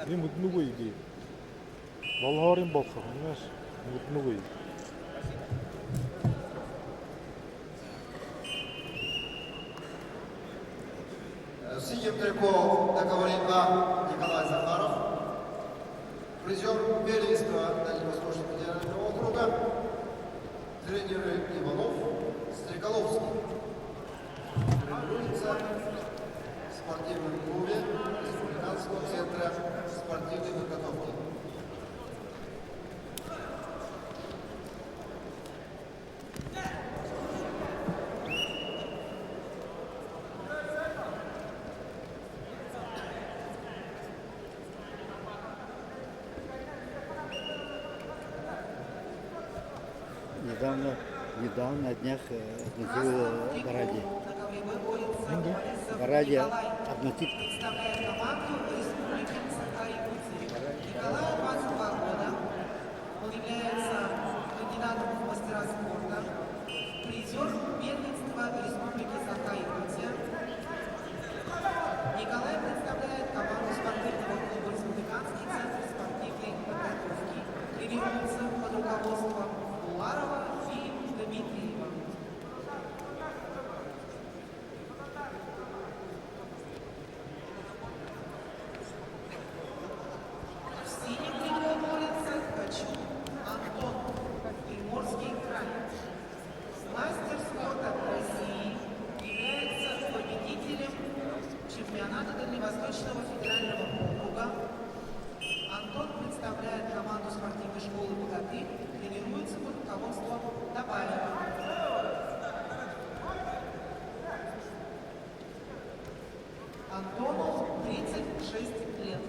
Им мутнугой иди. Балгарин балса, понимаешь? Мутнугой. В синем трико договорит А. Николай Захаров, призер первенства Дальневосточного федерального округа, тренеры Иванов, Стреколовский. Тренируется в спортивном клубе Республиканского центра спортивной подготовки. Недавно на днях относил Баради. Баради относит. Представляет команду Республики Саха-Якутия. Николаю 22 года. Он является кандидатом в мастера спорта, призер первенства Республики Саха-Якутия. Николай представляет команду спортивного клуба Республиканский центр спортивной подготовки. Тренируется под руководством Буларова и Дмитриева. В синем трико борется Ткачук Антон, Приморский край. Мастер спорта России, является победителем чемпионата Дальневосточного федерального округа. Антон представляет команду спортивной школы «Богаты», тренируется под руководством Табаева. Антону 36 лет.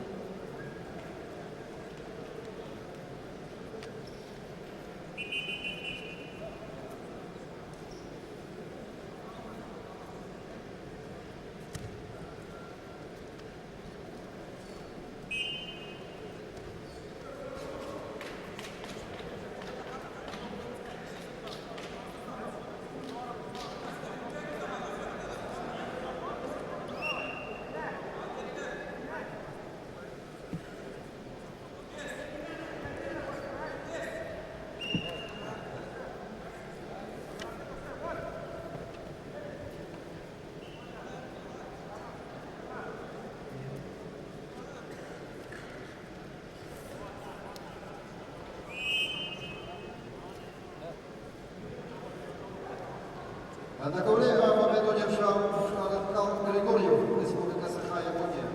На ковре победу держал Шагаткал Григорьев, Республика Саха-Якутия.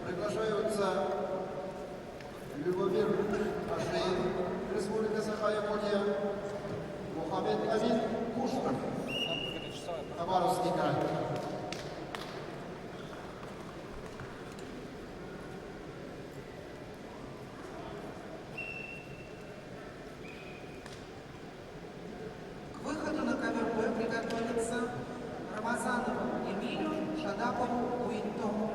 Приглашаются Любомир Ашеев, Республика Саха-Якутия, Мухаммед Амин Куштов, Хабаровский край. К выходу на ковер Б приготовиться Рамазанову Эмилю, Шадапову Уинтому.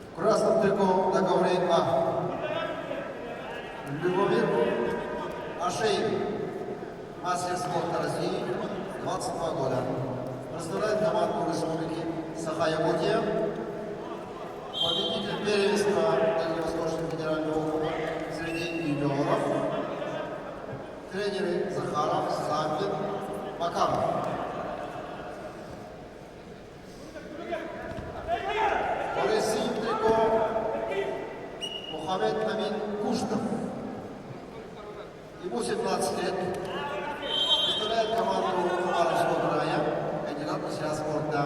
В красном трико договорит А. Любомир Ашеев, мастер спорта России, 22 года. Представляет команду Республики Саха-Якутия. Победитель первенства Дальневосточного федерального округа среди юниоров. Тренеры Захаров, Самбин, Макаров. Синим трико Мухаммед Амин Куштов. Ему 17 лет. Представляет команду Хабаровского края, кандидат в мастера спорта.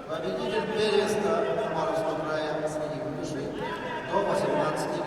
Победитель первенства Хабаровского края среди юношей до 18 лет.